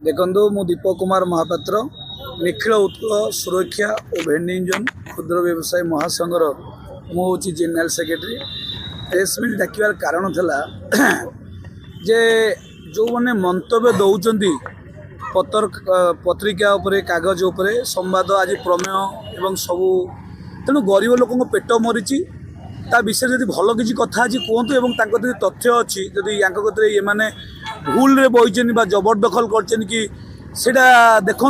देखो मु दीपक कुमार महापात्र निखिल उत्कल सुरक्षा और भेंडिंग जोन क्षुद्र व्यवसायी महासंघर मुझे जेनेल सेक्रेटरी प्रेस मिट डाकिबार कारण था जे जो मैंने मंतव्य दौरान पत्रिका उपरे कागज उपरे संवाद आज प्रमेय एवं सबू तेणु गरीब लोक पेट मरीची ता विषय जब भल किसी कथा आज कहतु एवं तथ्य अच्छी जदि या ये मैंने भूल रे बहीचन जबरदखल कर कि देखु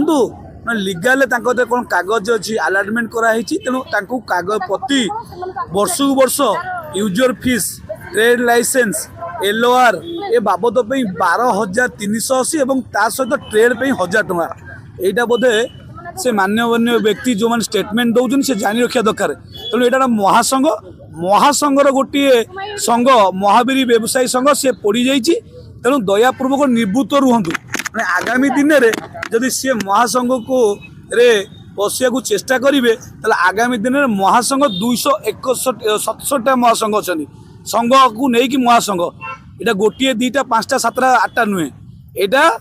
लिगाल कौन कागज अच्छी आलाटमेंट कराई तेणु कागज प्रति वर्ष को वर्ष user fees trade licence LOR ए बाबद 12,380 और सहित ट्रेड पे 1,000 टଙ୍କା यहाँ बोधे से मान्यवन्य व्यक्ति जो मैंने स्टेटमेंट दौरान से जानी रखा दरकार तेणु यहाँ महासंघ महासंघर गोटे संघ महावीर व्यवसायी संघ सी पड़ी जाइए तेणु दयापूर्वक निवृत्त रुहतु मैं आगामी दिन में जदि सी महासंघ को रे बसिया को चेष्टा करेंगे तो आगामी दिन में महासंघ 267 महासंघ अच्छा संघ को लेकिन महासंघ यहाँ गोटे दुईटा पांचटा सातटा आठटा नुहे यहाँ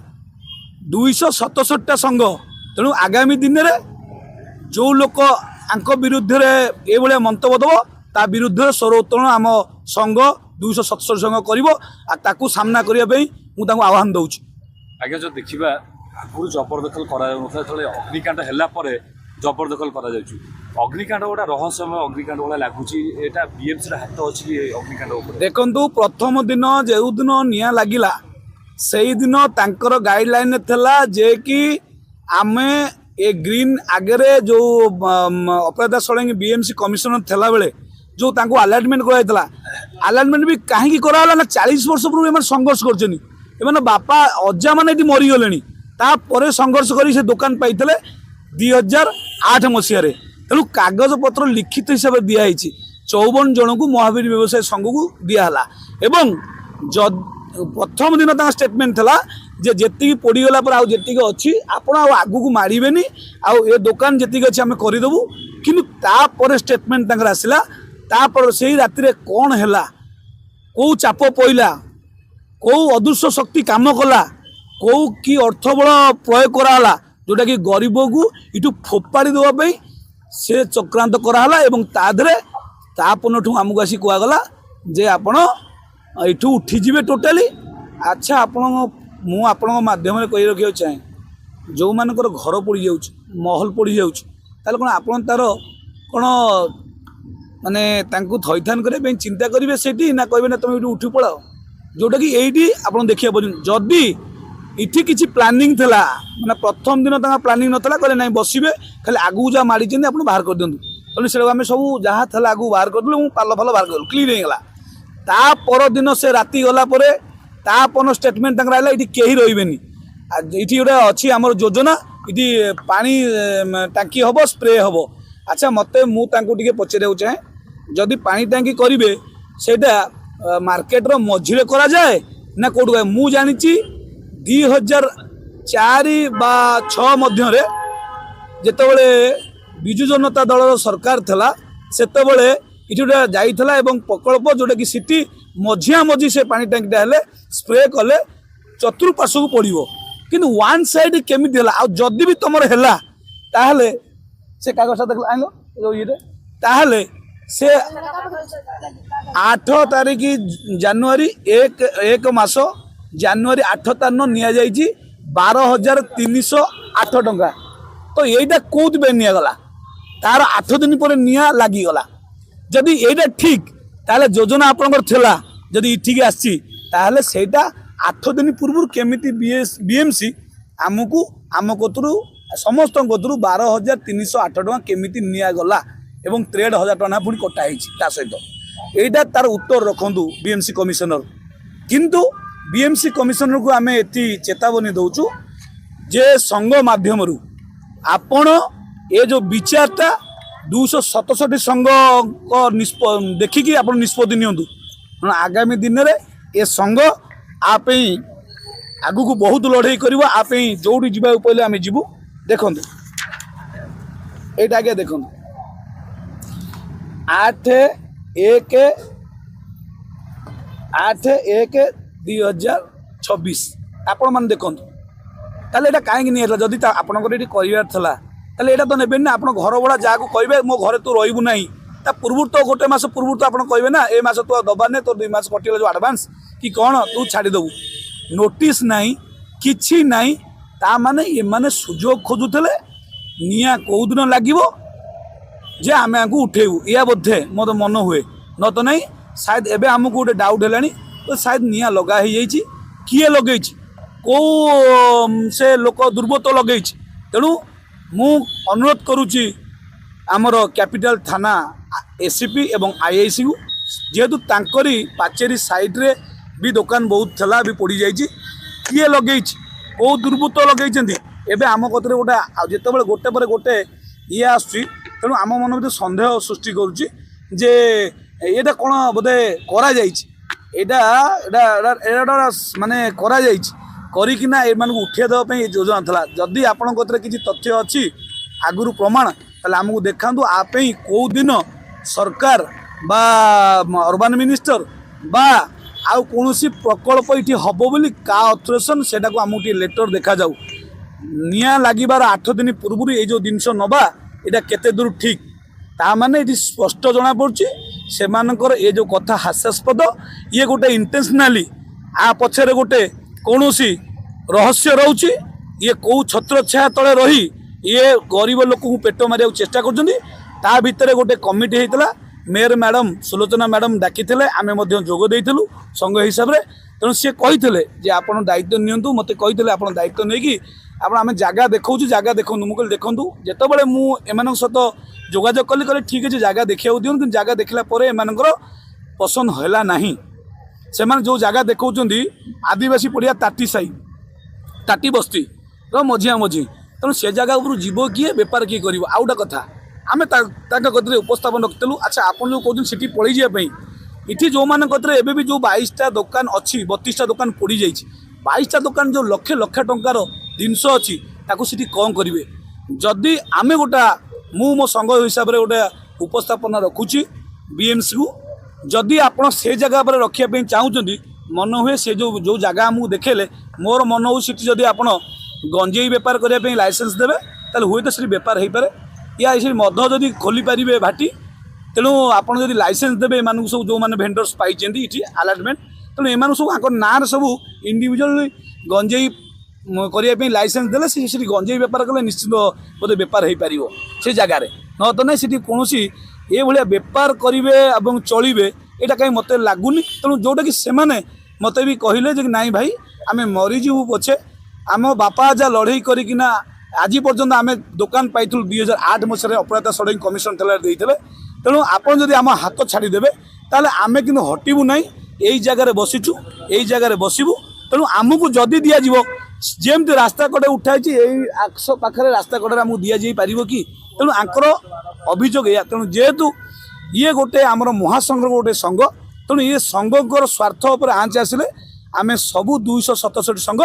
267टा संघ तेणु आगामी दिन में जो लोक आंक विरुद्ध ये मंतव्य दब ता विरुद्ध स्वर उत्तोलन आम संघ 267 संघ कर सामना करने आह्वान दूची। आज्ञा जो देखा आगुरी जबरदखल कर अग्निकांड है जबरदखल कर अग्निकांड गोटा रहस्यमय अग्निकांड भाया लगुच यहाँ BMC हाथ अच्छी अग्निकांड देखु प्रथम दिन जो दिन निआ लगिला से दिन तांकर गाइडलाइन था जे कि आम ए ग्रीन आगे जो अपराधा षडंगी BMC कमिशनर थला बेले जो आलाटमेंट कराइला आलाटमेंट भी कहीं कराला ना 40 वर्ष पूर्व संघर्ष कर बापा अजा मैंने ये मरीगले तापर संघर्ष कर दुकान पाई 2008 मसीह तेणु कागज पत्र लिखित हिसाब से दिखाई 54 जन को महावीर व्यवसाय संघ को दिहला एवं प्रथम दिन स्टेटमेंट था जे जी पोड़गला पर आती अच्छी आप आगू को मारे आउ दुकान जी अच्छी आम करदेबू कि स्टेटमेंट आसला तापर से राति कौन है कौ चाप पईला कौ अदृश्य शक्ति काम कला कौ कि अर्थ बल प्रयोग कराला जोटा कि गरीब को इटू फोपाड़ी देवाई से चक्रांत कराला एवं तापन आमको आसी कहगला जे आपण यू उठीजे टोटाली अच्छा आपण माध्यम कही रखा चाहे जो मानकर घर पड़ जा महल पड़ जा कौन आप तार कौन माने थैथान करने चिंता करेंगे से ना कहे ना तुम ये उठी पड़ाओ जोटा कि यही आप देखा जदि इठी किसी प्लानिंग थला माने प्रथम दिन प्लानिंग नाला कहले ना बसवे खाली आगू जहाँ माड़ी आप बाहर कर दिंतु तेणु से आम सब जहाँ था आगू बाहर करदेलु पाल फाल बाहर कर क्लीन होगा तापर दिन से राति गलापर तापन स्टेटमेंट आला ये कहीं रही ये गोटे अच्छी आम योजना ये पानी टांकी हम स्प्रे हम अच्छा मत मुझे पचारे चाहे जदि पानी टांकी करेंगे सेटा मार्केटर मझे करा जाए ना कौट मु जानी 2004 बा 6 मध्य जितेबले विजु जनता दल सरकार थला सेतेबले इटा जाइथला एवं प्रकल्प जोटा कि सिटी मझिया मझी से पानी टांकीटा हेले स्प्रे कले चतुर्पार्श्व को पड़ो कि वन साइड केमी जदि भी तुम है ताहले से कागज देख आनो ये ताहले से 8 तारीख जनवरी 1 मास जनवरी 8 तारीख निया जाइए 12,308 टंका तो यहीटा कौत निगला तार 8 दिन पर निया लगिगला जदि यहीटा ठीक ताले योजना आपनकर थिला जदि ठीक आसी ताहले सेटा 8 दिन पूर्व केमिति BMC आमको आम कतरू समस्त कतरू 12,308 टंका केमिति निया गला एवं ट्रेड 1,000 टंका पुणी कटाई सहित यहीटा तार उत्तर रखु BMC कमिशनर किंतु BMC कमिशनर को आम एति चेतावनी दौचु जे संघ माध्यम आपण ये जो विचारटा 267 संघ देखिकी आप निष्पत्ति नियंतु आगामी दिन में ये संघ आप आगू को बहुत लड़ाई कर आप जो जा पहले आम जीवु देखु यहाँ आगे देखु 8/1/2026 आपण मैंने देखु তাহলে এটা କାହିଁକି ନିଆଯାଇଥିଲା ଯଦି ଆପଣଙ୍କର ଏଠି କରିବାର ଥିଲା ତାହେଲେ ଏଇଟା ତ ନେବେନି ନା ଆପଣ ଘର ଭଡ଼ା ଯାହାକୁ କହିବେ ମୋ ଘରେ ତୁ ରହିବୁ ନାହିଁ ତା ପୂର୍ବରୁ ତ ଗୋଟେ ମାସ ପୂର୍ବରୁ ତ ଆପଣ କହିବେ ନା ଏ ମାସ ତୁ ଆଉ ଦବାର ନାହିଁ ତୋ 2 ମାସ କଟିଗଲା ଯେଉଁ ଆଡ଼ଭାନ୍ସ କି କ'ଣ ତୁ ଛାଡ଼ିଦେବୁ ନୋଟିସ୍ ନାହିଁ କିଛି ନାହିଁ ତା ମାନେ ଏମାନେ ସୁଯୋଗ ଖୋଜୁଥିଲେ ନିଆଁ କେଉଁଦିନ ଲାଗିବ ଯେ ଆମେ ଆଙ୍କୁ ଉଠେଇବୁ ଏହା ବୋଧେ ମୋର ମନ ହୁଏ ନ ତ ନାହିଁ ସାୟଦ ଏବେ ଆମକୁ ଗୋଟେ ଡାଉଟ୍ ହେଲାଣି ସାୟଦ ନିଆଁ ଲଗା ହେଇଯାଇଛି କିଏ ଲଗେଇଛି କେଉଁ ସେ ଲୋକ ଦୁର୍ବୃତ୍ତ ଲଗେଇଛି ତେଣୁ ମୁଁ ଅନୁରୋଧ କରୁଛି ଆମର କ୍ୟାପିଟାଲ ଥାନା ଏସିପି ଏବଂ ଆଇଆଇସିକୁ ଯେହେତୁ ତାଙ୍କରି ପାଚେରୀ ସାଇଡ଼୍ରେ ବି ଦୋକାନ ବହୁତ ଥିଲା ବି ପୋଡ଼ିଯାଇଛି କିଏ ଲଗେଇଛି କେଉଁ ଦୁର୍ବୃତ୍ତ ଲଗେଇଛନ୍ତି ଏବେ ଆମ କତିରେ ଗୋଟେ ଯେତେବେଳେ ଗୋଟେ ପରେ ଗୋଟେ ଇଏ ଆସୁଛି ତେଣୁ ଆମ ମନ ଭିତରେ ସନ୍ଦେହ ସୃଷ୍ଟି କରୁଛି ଯେ ଏଇଟା କ'ଣ ବୋଧେ କରାଯାଇଛି ଏଇଟା ମାନେ କରାଯାଇଛି କରିକିନା ଏମାନଙ୍କୁ ଉଠାଇ ଦେବା ପାଇଁ ଏ ଯୋଜନା ଥିଲା ଯଦି ଆପଣଙ୍କ କତିରେ କିଛି ତଥ୍ୟ ଅଛି ଆଗରୁ ପ୍ରମାଣ ତାହେଲେ ଆମକୁ ଦେଖାନ୍ତୁ ଆ ପାଇଁ କେଉଁ ଦିନ ସରକାର ବା ଅର୍ବାନ୍ ମିନିଷ୍ଟର ବା ଆଉ କୌଣସି ପ୍ରକଳ୍ପ ଏଠି ହେବ ବୋଲି କା ଅଥୋରେସନ୍ ସେଟାକୁ ଆମକୁ ଟିକେ ଲେଟର ଦେଖାଯାଉ ନିଆଁ ଲାଗିବାର 8 ଦିନ ପୂର୍ବରୁ ଏଇ ଯେଉଁ ଜିନିଷ ନେବା ଏଇଟା କେତେ ଦୂର ଠିକ୍ ତା ମାନେ ଏଠି ସ୍ପଷ୍ଟ ଜଣାପଡ଼ୁଛି ସେମାନଙ୍କର ଏ ଯେଉଁ କଥା ହାସ୍ୟାସ୍ପଦ ଇଏ ଗୋଟେ ଇଣ୍ଟେନ୍ସନାଲି ଆ ପଛରେ ଗୋଟେ କୌଣସି ରହସ୍ୟ ରହୁଛି ଇଏ କେଉଁ ଛତ୍ରଛାୟା ତଳେ ରହି ଇଏ ଗରିବ ଲୋକଙ୍କୁ ପେଟ ମାରିବାକୁ ଚେଷ୍ଟା କରୁଛନ୍ତି ତା ଭିତରେ ଗୋଟେ କମିଟି ହେଇଥିଲା मेयर मैडम सुलोचना मैडम डाकी आमे जोग देइथिलु संघ हिसाब से तेणु सी कही आप दायित्व नियंतु मत कही आप दायित्व नहीं कि आम जगह देखा जगह देखूँ मुझे देखूँ जिते मुझे सहित जोगाजोग कली कले ठीक अच्छे जगह देखा दिखाँ कि जगह देखला एमर पसंद है ना से जो जगह देखा आदिवासी पड़िया ताटी साई ताटी बस्ती मझिया मझी तेणु से जगह उपर जीव किए बेपार किए कर आउ गोटे कथा आम कतरे उपस्थापन रखिलु अच्छा आप जो कहते सिटी पलि जावाई इटी जो मैंने कतरे एबे भी जो 22टा दुकान अच्छी 32टा दुकान पड़ जाइए 22टा दुकान जो लक्ष लक्ष टंकार जिनस अच्छी ताकू सिटी कौन करेंगे जदि आम गोटा मु मो संघ हिसाब से गोटे उपस्थापन रखुची बीएमसी को जदि आप से जगह पर रखापी चाहूँगी मन हुए से जो जगह आमको देखेले मोर मन हो सीटी जदि आप गंजेई बेपार करने लाइसेंस देवे ताले हुए तो सीटी बेपार हो पारे या ये मद जदि खोली पारे भाटी तेणु आप लाइसेंस देवे एम सब जो मैंने भेंडर्स पाई ये आलाटमेंट तेणु एम सब ना सब इंडिविजुअल गंजेई करने लाइसेंस देले से गंजेई बेपार कले निश्चित बोधे बेपार हो पार से जगार न तो नहीं कौन ये भाया बेपार करेंगे और चलिए यहाँ कहीं मत लगुनि तेणु जोटा कि से मत भी कहले नाई भाई आम मरीजु पछे आम बापा जा लड़ई करना आज पर्यंत आम दुकान पाई 2008 मसीह अपराध सड़क कमिशन देते तेणु आपड़ जब आम हाथ छाड़देवे ताले आम कि हटबू ना यही जगार बसीचु यही जगार बसबू तेणु आमको जदि दि जमी रास्ता कड़े उठाई आक्ष पाखे रास्ता कड़े आमको दि जा पार कि तेणु आंकर अभियोग या तेणु जेहेतु ये गोटे आमर महासंघ गोटे संघ तेणु ये संघर स्वार्थ पर आँच आसिले आम सबू 267 संघ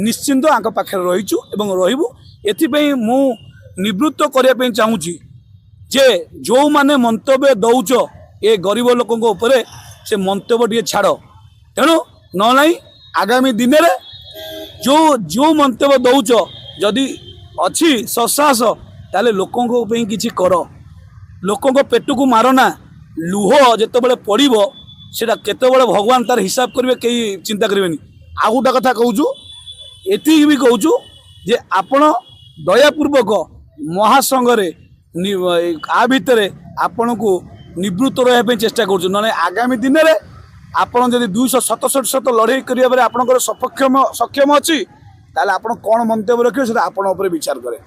निश्चिंत आंक पाखे रहीचु एवं रहिबु एथिपई मु निवृत्त करने चाहूँगी जे जो माने मंतव्य दौच ए गरीब लोकों उपरे से मंतव्य टे छाड़ तेणु ना आगामी दिन में जो जो मंतव्य दौच जदि अच्छी ससाहस ताले लोकों किछि कर लोकों पेट को मारना लुह जिते पड़ो से केतबले भगवान तार हिसाब करेंगे कई चिंता करेंगे आ गोटे कथा कहूँ एति भी कहूँ जे आपण दयापूर्वक महासंघरे आ भितर आपण को निवृत्त रहा चेष्टा कर ना आगामी दिन में आपड़ जब 267 लड़ाई करेंगे आपंकर सक्षम अच्छी ताले आपण कौन मंतव्य रखिए आप विचार करें।